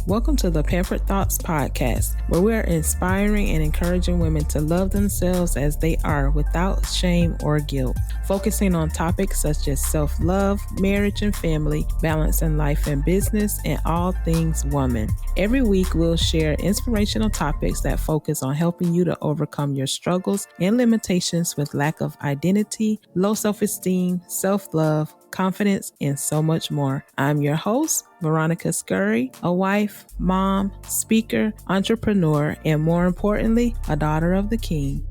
Welcome to the Pampered Thoughts podcast, where we are inspiring and encouraging women to love themselves as they are without shame or guilt, focusing on topics such as self-love, marriage and family, balance in life and business, and all things woman. Every week, we'll share inspirational topics that focus on helping you to overcome your struggles and limitations with lack of identity, low self-esteem, self-love, confidence, and so much more. I'm your host, Veronica, a wife, mom, speaker, entrepreneur, and more importantly, a daughter of the King.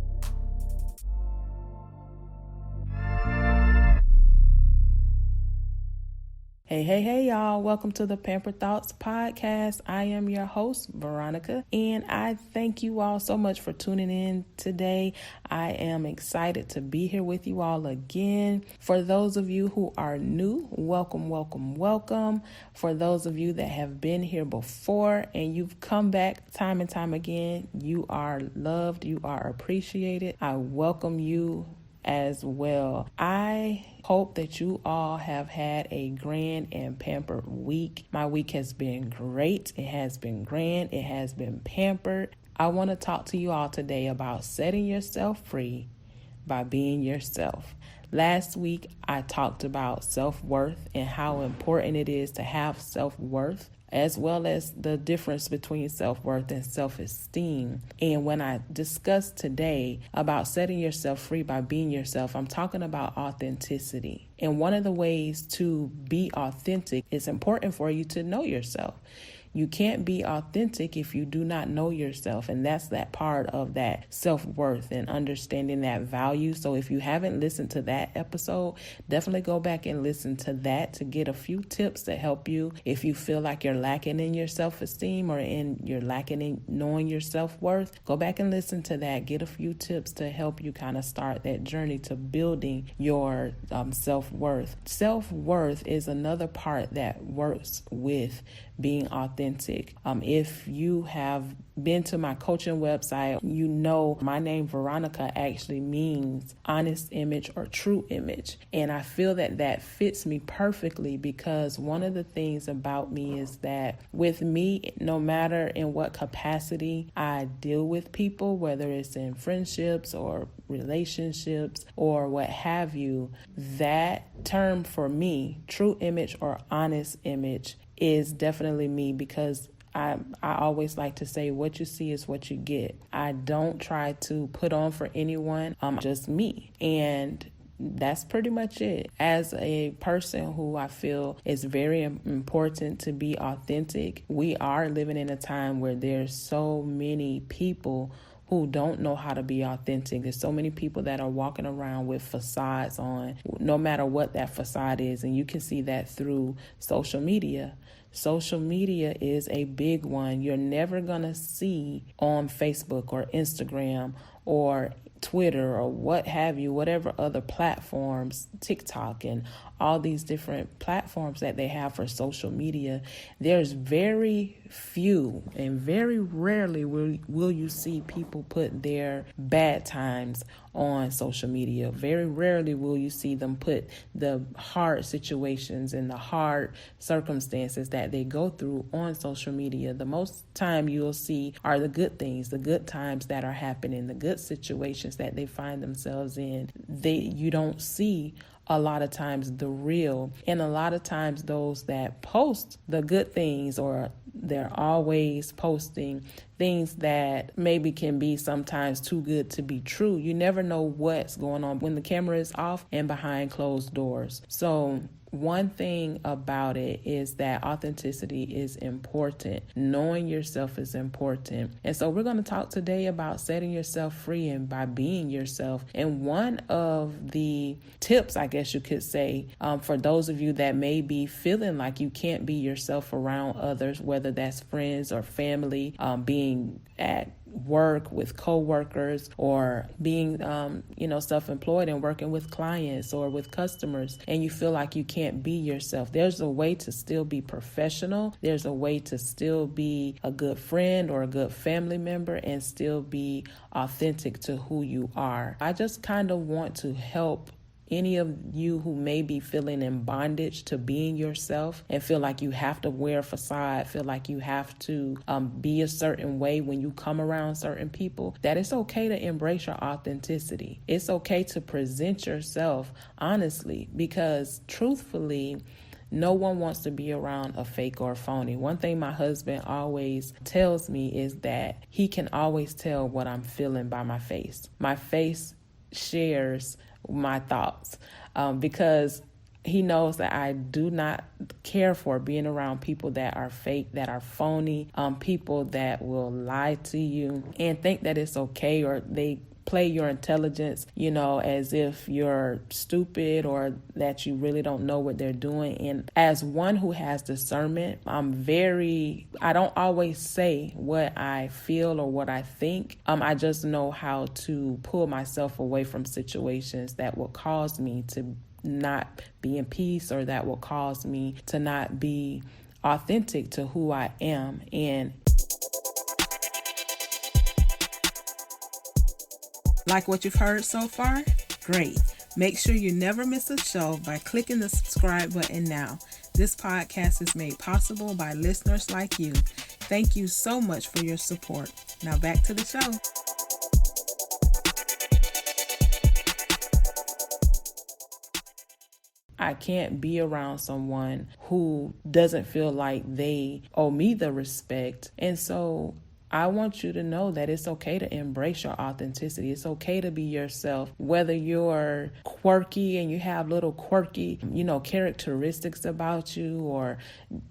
Hey, y'all. Welcome to the Pampered Thoughts podcast. I am your host, Veronica, and I thank you all so much for tuning in today. I am excited to be here with you all again. For those of you who are new, welcome. For those of you that have been here before and you've come back time and time again, you are loved, you are appreciated. I welcome you as well. I hope that you all have had a grand and pampered week. My week has been great. It has been grand. It has been pampered. I want to talk to you all today about setting yourself free by being yourself. Last week, I talked about self-worth and how important it is to have self-worth, as well as the difference between self-worth and self-esteem. And when I discussed today about setting yourself free by being yourself, I'm talking about authenticity. And one of the ways to be authentic, it's important for you to know yourself. You can't be authentic if you do not know yourself. And that's that part of that self-worth and understanding that value. So if you haven't listened to that episode, definitely go back and listen to that to get a few tips to help you. If you feel like you're lacking in your self-esteem or you're lacking in knowing your self-worth, go back and listen to that. Get a few tips to help you kind of start that journey to building your self-worth. Self-worth is another part that works with being authentic. If you have been to my coaching website, you know my name Veronica actually means honest image or true image. And I feel that that fits me perfectly because one of the things about me is that with me, no matter in what capacity I deal with people, whether it's in friendships or relationships or what have you, that term for me, true image or honest image, is definitely me because I always like to say what you see is what you get. I don't try to put on for anyone. I'm just me. And that's pretty much it. As a person who I feel is very important to be authentic, we are living in a time where there's so many people who don't know how to be authentic. There's so many people that are walking around with facades on, no matter what that facade is. And you can see that through social media. Social media is a big one. You're never going to see on Facebook or Instagram or Twitter or what have you, whatever other platforms, TikTok and all these different platforms that they have for social media. There's very few and very rarely will you see people put their bad times on social media. Very rarely will you see them put the hard situations and the hard circumstances that they go through on social media. The most time you'll see are the good things, the good times that are happening, the good situations that they find themselves in. You don't see a lot of times the real, and a lot of times those that post the good things, or they're always posting things that maybe can be sometimes too good to be true. You never know what's going on when the camera is off and behind closed doors. So one thing about it is that authenticity is important. Knowing yourself is important. And so we're going to talk today about setting yourself free and by being yourself. And one of the tips, I guess you could say, for those of you that may be feeling like you can't be yourself around others, whether that's friends or family, being at work with coworkers or being, self-employed and working with clients or with customers, and you feel like you can't be yourself. There's a way to still be professional. There's a way to still be a good friend or a good family member and still be authentic to who you are. I just kind of want to help any of you who may be feeling in bondage to being yourself and feel like you have to wear a facade, feel like you have to be a certain way when you come around certain people, that it's okay to embrace your authenticity. It's okay to present yourself honestly, because truthfully, no one wants to be around a fake or a phony. One thing my husband always tells me is that he can always tell what I'm feeling by my face. My face shares my thoughts because he knows that I do not care for being around people that are fake, that are phony, people that will lie to you and think that it's okay, or they play your intelligence, as if you're stupid or that you really don't know what they're doing. And as one who has discernment, I don't always say what I feel or what I think. I just know how to pull myself away from situations that will cause me to not be in peace, or that will cause me to not be authentic to who I am. And like what you've heard so far? Great. Make sure you never miss a show by clicking the subscribe button now. This podcast is made possible by listeners like you. Thank you so much for your support. Now back to the show. I can't be around someone who doesn't feel like they owe me the respect. And so I want you to know that it's okay to embrace your authenticity. It's okay to be yourself, whether you're quirky and you have little quirky, characteristics about you, or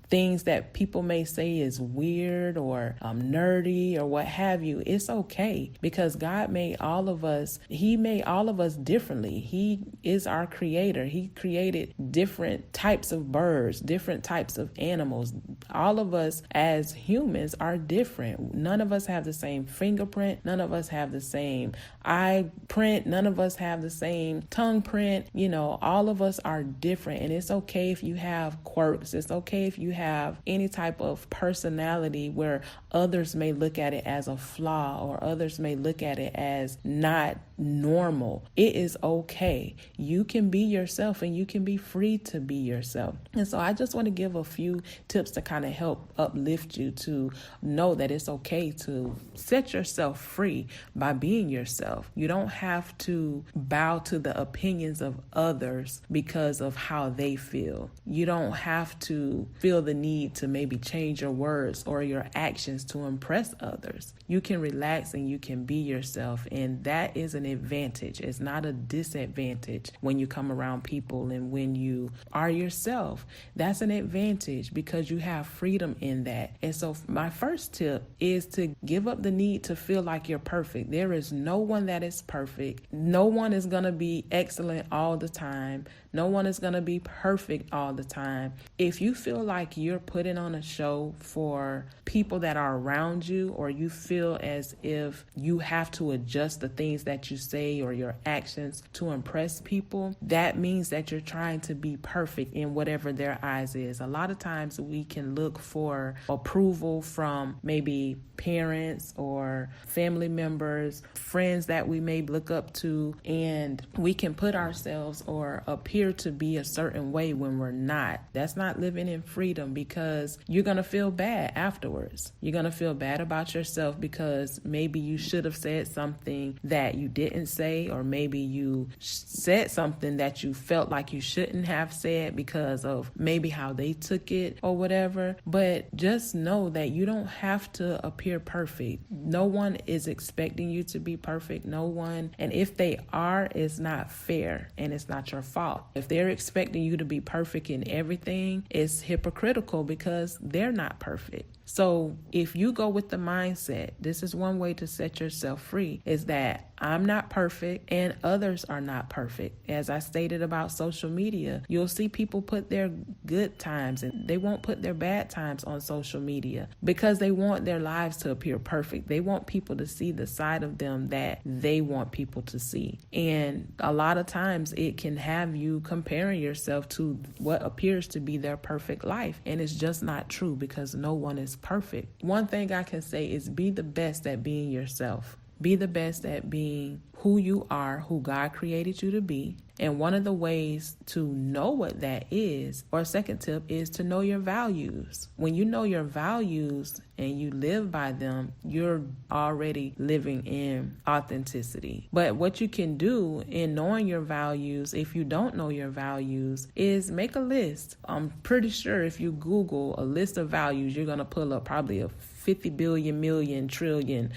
things that people may say is weird or nerdy or what have you. It's okay, because God made all of us. He made all of us differently. He is our creator. He created different types of birds, different types of animals. All of us as humans are different. None of us have the same fingerprint. None of us have the same eye print. None of us have the same tongue print. All of us are different. And it's okay if you have quirks. It's okay if you have any type of personality where others may look at it as a flaw, or others may look at it as not normal. It is okay. You can be yourself, and you can be free to be yourself. And so I just want to give a few tips to kind of help uplift you to know that it's okay to set yourself free by being yourself. You don't have to bow to the opinions of others because of how they feel. You don't have to feel the need to maybe change your words or your actions to impress others. You can relax and you can be yourself, and that is an advantage. It's not a disadvantage when you come around people, and when you are yourself, that's an advantage because you have freedom in that. And so my first tip is to give up the need to feel like you're perfect. There is no one that is perfect. No one is going to be excellent all the time. No one is going to be perfect all the time. If you feel like you're putting on a show for people that are around you, or you feel as if you have to adjust the things that you say or your actions to impress people, that means that you're trying to be perfect in whatever their eyes is. A lot of times we can look for approval from maybe parents or family members, friends that we may look up to, and we can put ourselves or appear to be a certain way when we're not. That's not living in freedom, because you're going to feel bad afterwards. You're going to feel bad about yourself because maybe you should have said something that you didn't say, or maybe you said something that you felt like you shouldn't have said because of maybe how they took it or whatever. But just know that you don't have to appear perfect. No one is expecting you to be perfect. No one. And if they are, it's not fair, and it's not your fault. If they're expecting you to be perfect in everything, it's hypocritical because they're not perfect. So if you go with the mindset, this is one way to set yourself free, is that I'm not perfect and others are not perfect. As I stated about social media, you'll see people put their good times and they won't put their bad times on social media because they want their lives to appear perfect. They want people to see the side of them that they want people to see. And a lot of times it can have you comparing yourself to what appears to be their perfect life. And it's just not true, because no one is perfect. One thing I can say is be the best at being yourself. Be the best at being who you are, who God created you to be. And one of the ways to know what that is, or a second tip, is to know your values. When you know your values and you live by them, you're already living in authenticity. But what you can do in knowing your values, if you don't know your values, is make a list. I'm pretty sure if you Google a list of values, you're going to pull up probably a 50 billion, million, trillion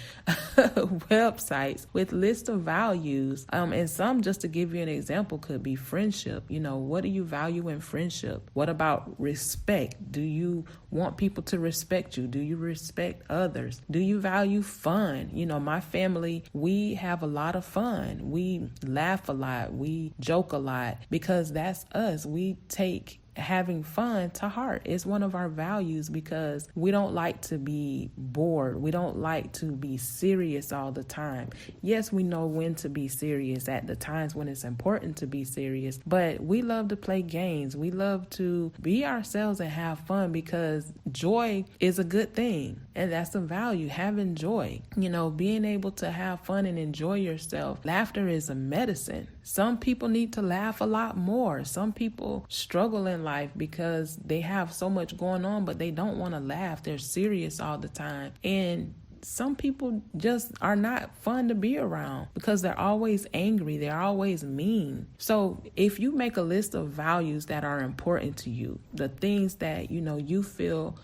websites with lists of values. And some, just to give you an example, could be friendship. What do you value in friendship? What about respect? Do you want people to respect you? Do you respect others? Do you value fun? My family, we have a lot of fun. We laugh a lot. We joke a lot because that's us. We take having fun to heart. It's one of our values because we don't like to be bored. We don't like to be serious all the time. Yes, we know when to be serious at the times when it's important to be serious, but we love to play games. We love to be ourselves and have fun because joy is a good thing. And that's a value, having joy. Being able to have fun and enjoy yourself. Laughter is a medicine. Some people need to laugh a lot more. Some people struggle in life because they have so much going on, but they don't want to laugh. They're serious all the time. And some people just are not fun to be around because they're always angry. They're always mean. So if you make a list of values that are important to you, the things that, you feel,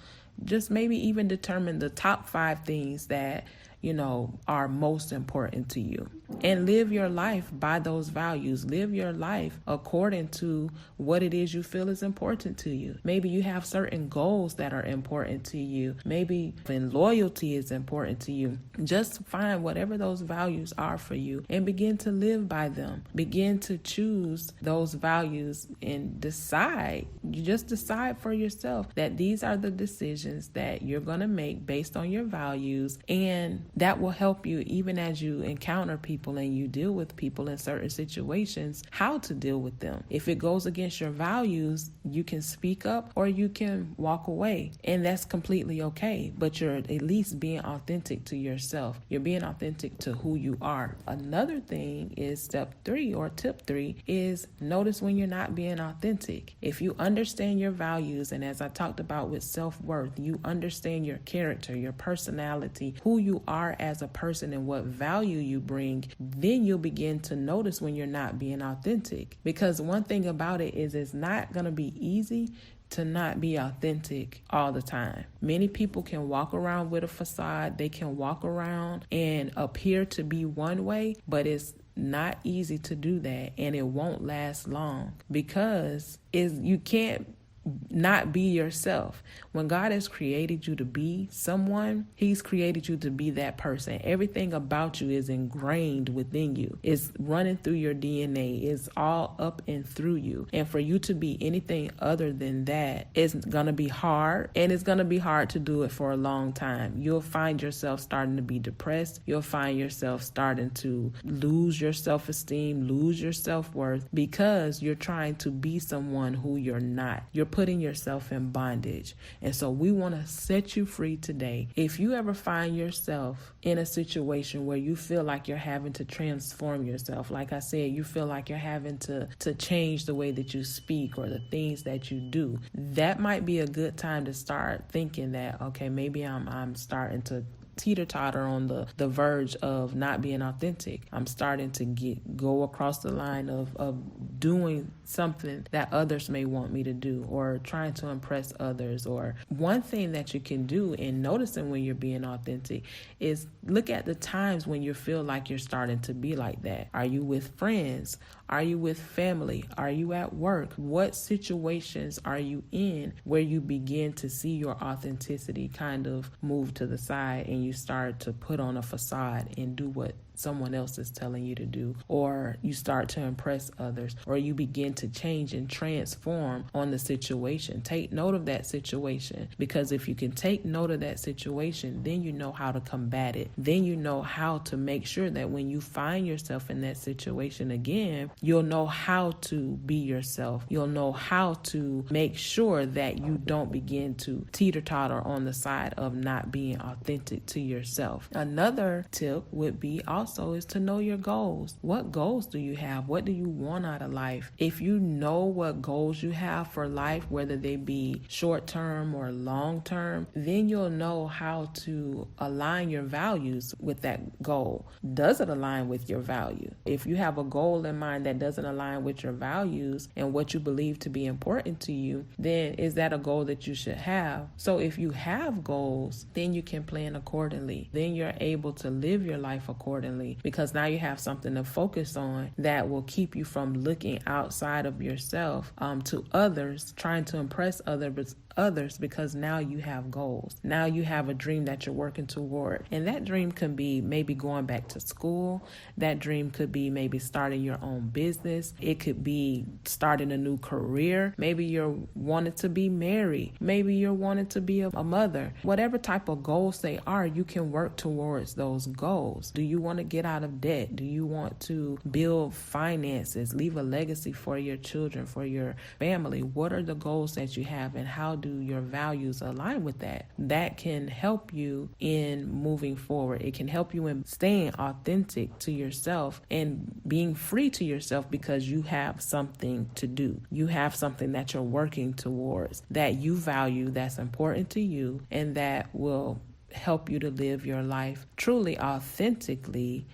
just maybe even determine the top 5 things that are most important to you, and live your life by those values. Live your life according to what it is you feel is important to you. Maybe you have certain goals that are important to you. Maybe when loyalty is important to you. Just find whatever those values are for you and begin to live by them. Begin to choose those values and decide. You just decide for yourself that these are the decisions that you're going to make based on your values, and that will help you even as you encounter people and you deal with people in certain situations, how to deal with them. If it goes against your values, you can speak up or you can walk away, and that's completely okay. But you're at least being authentic to yourself. You're being authentic to who you are. Another thing is step 3 or tip 3 is notice when you're not being authentic. If you understand your values, and as I talked about with self-worth, you understand your character, your personality, who you are as a person and what value you bring, then you'll begin to notice when you're not being authentic. Because one thing about it is it's not going to be easy to not be authentic all the time. Many people can walk around with a facade. They can walk around and appear to be one way, but it's not easy to do that, and it won't last long because you can't not be yourself. When God has created you to be someone, He's created you to be that person. Everything about you is ingrained within you. It's running through your DNA. It's all up and through you. And for you to be anything other than that, it's going to be hard, and it's going to be hard to do it for a long time. You'll find yourself starting to be depressed. You'll find yourself starting to lose your self-esteem, lose your self-worth because you're trying to be someone who you're not. You're putting yourself in bondage. And so we want to set you free today. If you ever find yourself in a situation where you feel like you're having to transform yourself, like I said, you feel like you're having to change the way that you speak or the things that you do, that might be a good time to start thinking that, okay, maybe I'm starting to teeter-totter on the verge of not being authentic. I'm starting to go across the line of doing something that others may want me to do, or trying to impress others. Or one thing that you can do in noticing when you're being authentic is look at the times when you feel like you're starting to be like that. Are you with friends? Are you with family? Are you at work? What situations are you in where you begin to see your authenticity kind of move to the side and you start to put on a facade and do what someone else is telling you to do, or you start to impress others, or you begin to change and transform on the situation? Take note of that situation, because if you can take note of that situation, then you know how to combat it. Then you know how to make sure that when you find yourself in that situation again, you'll know how to be yourself. You'll know how to make sure that you don't begin to teeter-totter on the side of not being authentic to yourself. Another tip would be also also is to know your goals. What goals do you have? What do you want out of life? If you know what goals you have for life, whether they be short term or long term, then you'll know how to align your values with that goal. Does it align with your value? If you have a goal in mind that doesn't align with your values and what you believe to be important to you, then is that a goal that you should have? So if you have goals, then you can plan accordingly. Then you're able to live your life accordingly, because now you have something to focus on that will keep you from looking outside of yourself to others, trying to impress others, because now you have goals. Now you have a dream that you're working toward. And that dream can be maybe going back to school. That dream could be maybe starting your own business. It could be starting a new career. Maybe you're wanting to be married. Maybe you're wanting to be a mother. Whatever type of goals they are, you can work towards those goals. Do you want to get out of debt? Do you want to build finances, leave a legacy for your children, for your family? What are the goals that you have, and how do your values align with that? That can help you in moving forward. It can help you in staying authentic to yourself and being free to yourself, because you have something to do. You have something that you're working towards, that you value, that's important to you, and that will help you to live your life truly authentically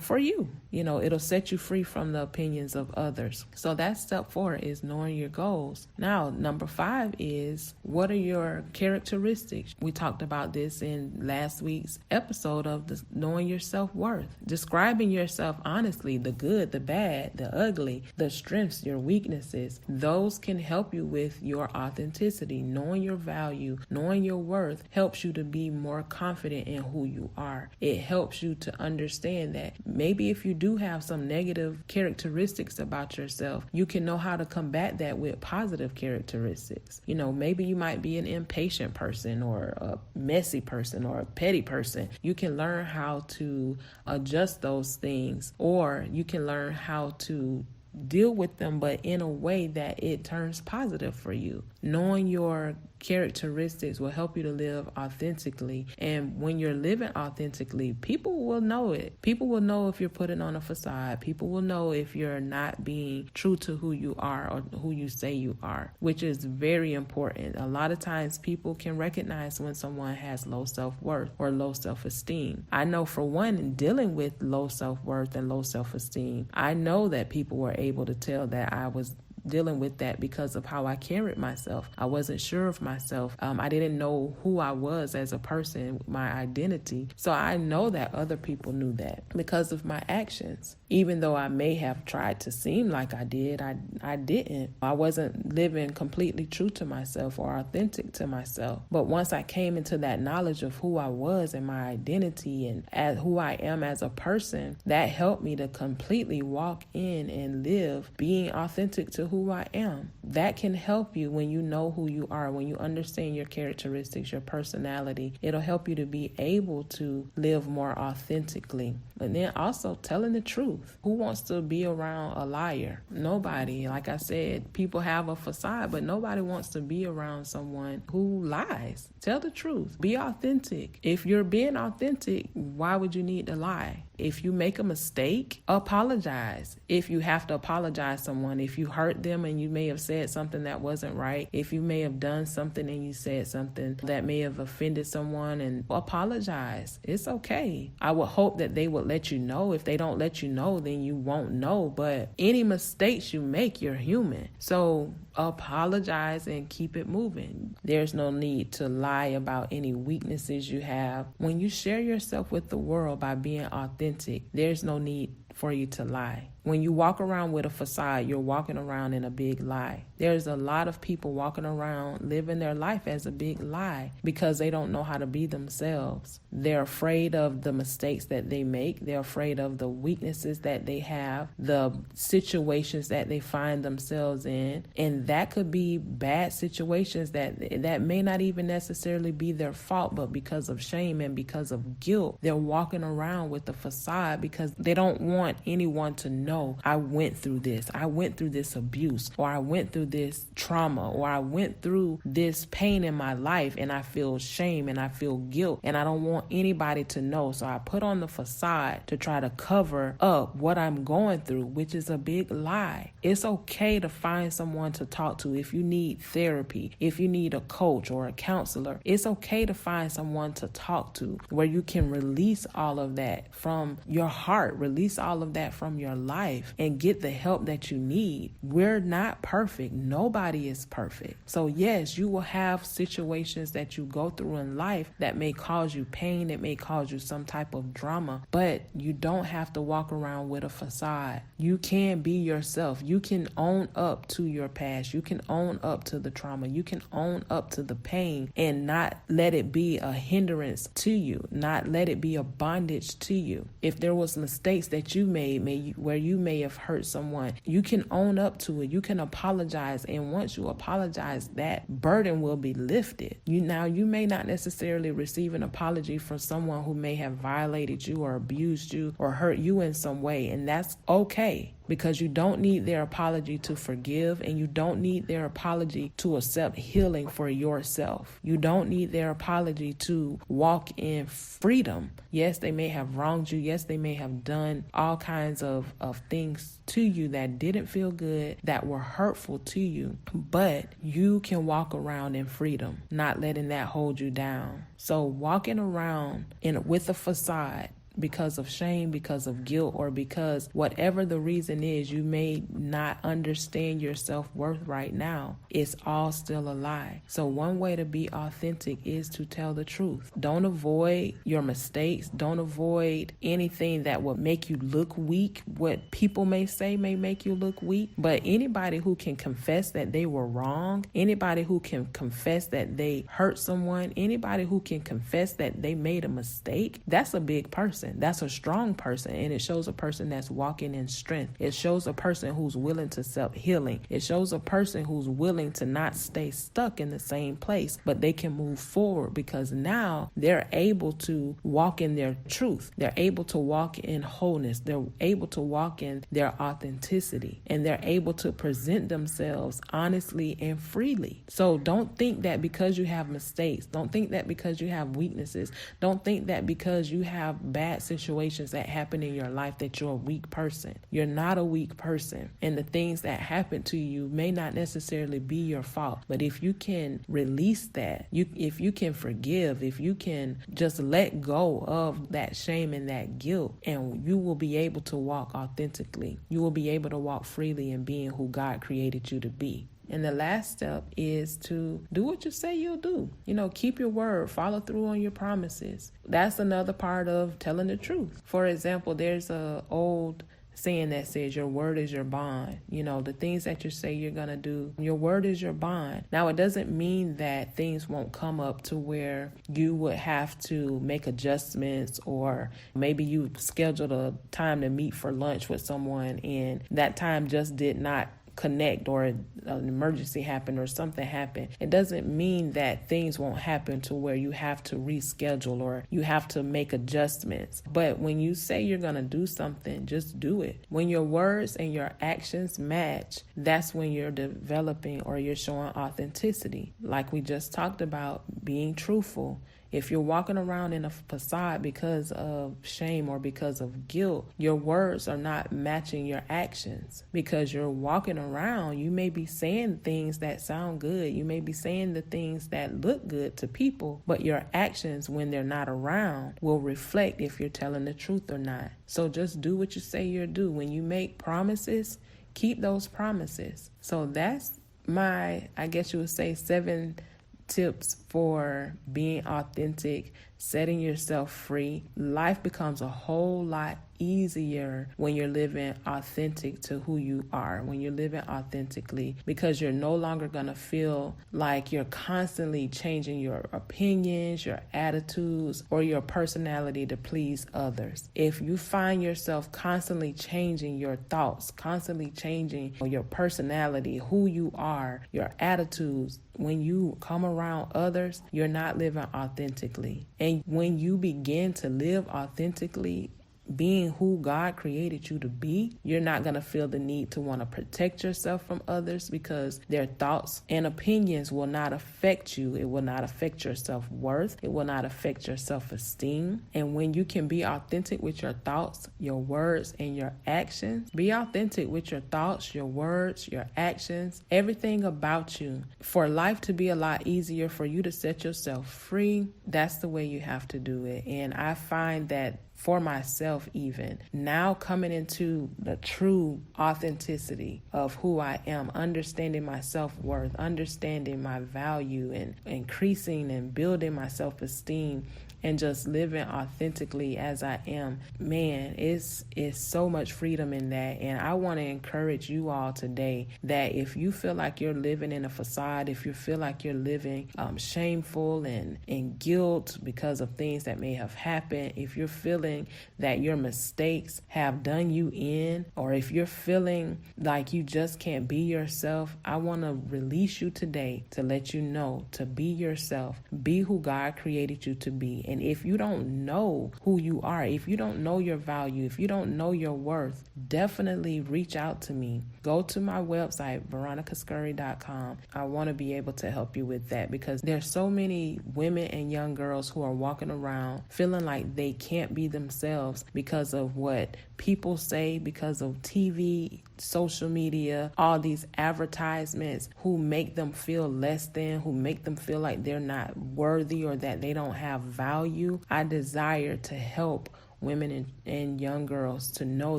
for you. It'll set you free from the opinions of others. So that's step 4, is knowing your goals. Now, number 5 is, what are your characteristics? We talked about this in last week's episode of knowing your self-worth. Describing yourself honestly, the good, the bad, the ugly, the strengths, your weaknesses. Those can help you with your authenticity. Knowing your value, knowing your worth helps you to be more confident in who you are. It helps you to understand that maybe if you do have some negative characteristics about yourself, you can know how to combat that with positive characteristics. Maybe you might be an impatient person, or a messy person, or a petty person. You can learn how to adjust those things, or you can learn how to deal with them, but in a way that it turns positive for you. Knowing your characteristics will help you to live authentically. And when you're living authentically, people will know it. People will know if you're putting on a facade. People will know if you're not being true to who you are or who you say you are, which is very important. A lot of times people can recognize when someone has low self-worth or low self-esteem. I know, for one, in dealing with low self-worth and low self-esteem, I know that people were able to tell that I was dealing with that because of how I carried myself. I wasn't sure of myself. I didn't know who I was as a person, my identity. So I know that other people knew that because of my actions. Even though I may have tried to seem like I did, I didn't. I wasn't living completely true to myself or authentic to myself. But once I came into that knowledge of who I was and my identity and as who I am as a person, that helped me to completely walk in and live being authentic to who I am. That can help you when you know who you are, when you understand your characteristics, your personality. It'll help you to be able to live more authentically. But then also telling the truth. Who wants to be around a liar? Nobody. Like I said, people have a facade, but nobody wants to be around someone who lies. Tell the truth. Be authentic. If you're being authentic, why would you need to lie? If you make a mistake, apologize. If you have to apologize to someone, if you hurt them and you may have said something that wasn't right, if you may have done something and you said something that may have offended someone, and apologize. It's okay. I would hope that they would let you know. If they don't let you know, then you won't know. But any mistakes you make, you're human. So apologize and keep it moving. There's no need to lie about any weaknesses you have. When you share yourself with the world by being authentic, there's no need for you to lie. When you walk around with a facade, you're walking around in a big lie. There's a lot of people walking around living their life as a big lie because they don't know how to be themselves. They're afraid of the mistakes that they make. They're afraid of the weaknesses that they have, the situations that they find themselves in. And that could be bad situations that may not even necessarily be their fault, but because of shame and because of guilt, they're walking around with a facade because they don't want want anyone to know I went through this. I went through this abuse, or I went through this trauma, or I went through this pain in my life, and I feel shame and I feel guilt, and I don't want anybody to know. So I put on the facade to try to cover up what I'm going through, which is a big lie. It's okay to find someone to talk to if you need therapy, if you need a coach or a counselor. It's okay to find someone to talk to where you can release all of that from your heart, release all of that from your life, and get the help that you need. We're not perfect. Nobody is perfect. So yes, you will have situations that you go through in life that may cause you pain, it may cause you some type of drama, but you don't have to walk around with a facade. You can be yourself. You can own up to your past. You can own up to the trauma. You can own up to the pain and not let it be a hindrance to you, not let it be a bondage to you. If there was mistakes that you made where you may have hurt someone, you can own up to it. You can apologize, and once you apologize, that burden will be lifted. You may not necessarily receive an apology from someone who may have violated you or abused you or hurt you in some way, and that's okay. Because you don't need their apology to forgive, and you don't need their apology to accept healing for yourself. You don't need their apology to walk in freedom. Yes, they may have wronged you. Yes, they may have done all kinds of things to you that didn't feel good, that were hurtful to you. But you can walk around in freedom, not letting that hold you down. So walking around with a facade because of shame, because of guilt, or because whatever the reason is, you may not understand your self-worth right now, it's all still a lie. So one way to be authentic is to tell the truth. Don't avoid your mistakes. Don't avoid anything that will make you look weak. What people may say may make you look weak, but anybody who can confess that they were wrong, anybody who can confess that they hurt someone, anybody who can confess that they made a mistake, that's a big person. That's a strong person, and it shows a person that's walking in strength. It shows a person who's willing to accept healing. It shows a person who's willing to not stay stuck in the same place, but they can move forward because now they're able to walk in their truth. They're able to walk in wholeness. They're able to walk in their authenticity, and they're able to present themselves honestly and freely. So don't think that because you have mistakes, don't think that because you have weaknesses, don't think that because you have bad situations that happen in your life that you're a weak person. You're not a weak person. And the things that happen to you may not necessarily be your fault. But if you can release that, if you can forgive, if you can just let go of that shame and that guilt, and you will be able to walk authentically. You will be able to walk freely in being who God created you to be. And the last step is to do what you say you'll do. Keep your word, follow through on your promises. That's another part of telling the truth. For example, there's an old saying that says your word is your bond. The things that you say you're going to do, your word is your bond. Now, it doesn't mean that things won't come up to where you would have to make adjustments, or maybe you scheduled a time to meet for lunch with someone and that time just did not connect, or an emergency happened or something happened. It doesn't mean that things won't happen to where you have to reschedule or you have to make adjustments. But when you say you're going to do something, just do it. When your words and your actions match, that's when you're developing or you're showing authenticity. Like we just talked about, being truthful. If you're walking around in a facade because of shame or because of guilt, your words are not matching your actions. Because you're walking around, you may be saying things that sound good. You may be saying the things that look good to people, but your actions when they're not around will reflect if you're telling the truth or not. So just do what you say you'll do. When you make promises, keep those promises. So that's my, I guess you would say, 7 tips for being authentic, setting yourself free. Life becomes a whole lot easier when you're living authentic to who you are, when you're living authentically, because you're no longer going to feel like you're constantly changing your opinions, your attitudes, or your personality to please others. If you find yourself constantly changing your thoughts, constantly changing your personality, who you are, your attitudes, when you come around others, you're not living authentically. And when you begin to live authentically, being who God created you to be, you're not going to feel the need to want to protect yourself from others, because their thoughts and opinions will not affect you. It will not affect your self-worth. It will not affect your self-esteem. And when you can be authentic with your thoughts, your words, and your actions, be authentic with your thoughts, your words, your actions, everything about you. For life to be a lot easier, for you to set yourself free, that's the way you have to do it. And I find that for myself, even now, coming into the true authenticity of who I am, understanding my self-worth, understanding my value, and increasing and building my self-esteem, and just living authentically as I am, man, it's so much freedom in that. And I want to encourage you all today that if you feel like you're living in a facade, if you feel like you're living shameful and in guilt because of things that may have happened, if you're feeling that your mistakes have done you in, or if you're feeling like you just can't be yourself, I want to release you today to let you know to be yourself, be who God created you to be. And if you don't know who you are, if you don't know your value, if you don't know your worth, definitely reach out to me. Go to my website, veronicascurry.com. I want to be able to help you with that, because there's so many women and young girls who are walking around feeling like they can't be themselves because of what people say, because of TV, social media, all these advertisements who make them feel less than, who make them feel like they're not worthy or that they don't have value. I desire to help women and young girls to know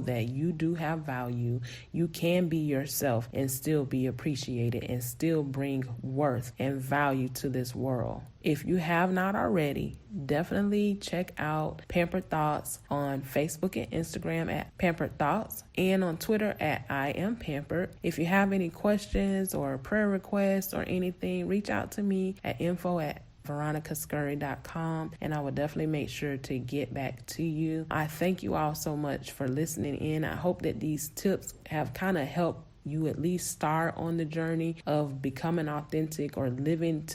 that you do have value. You can be yourself and still be appreciated and still bring worth and value to this world. If you have not already, definitely check out Pampered Thoughts on Facebook and Instagram at Pampered Thoughts, and on Twitter at I Am Pampered. If you have any questions or prayer requests or anything, reach out to me at info@veronicascurry.com, and I will definitely make sure to get back to you. I thank you all so much for listening in. I hope that these tips have kind of helped you at least start on the journey of becoming authentic, or living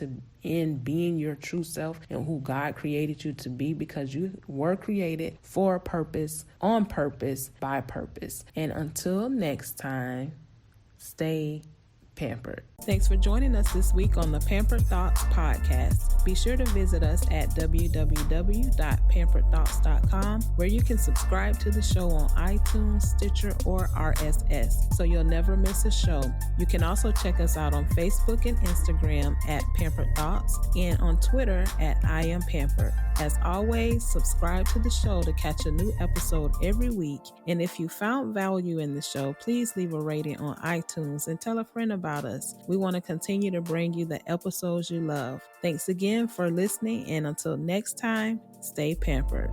in being your true self and who God created you to be, because you were created for a purpose, on purpose, by purpose. And until next time, stay pampered. Thanks for joining us this week on the Pampered Thoughts podcast. Be sure to visit us at www.pamperedthoughts.com, where you can subscribe to the show on iTunes, Stitcher, or RSS, so you'll never miss a show. You can also check us out on Facebook and Instagram at Pampered Thoughts, and on Twitter at I Am Pampered. As always, subscribe to the show to catch a new episode every week. And if you found value in the show, please leave a rating on iTunes and tell a friend about us. We want to continue to bring you the episodes you love. Thanks again for listening, and until next time, stay pampered.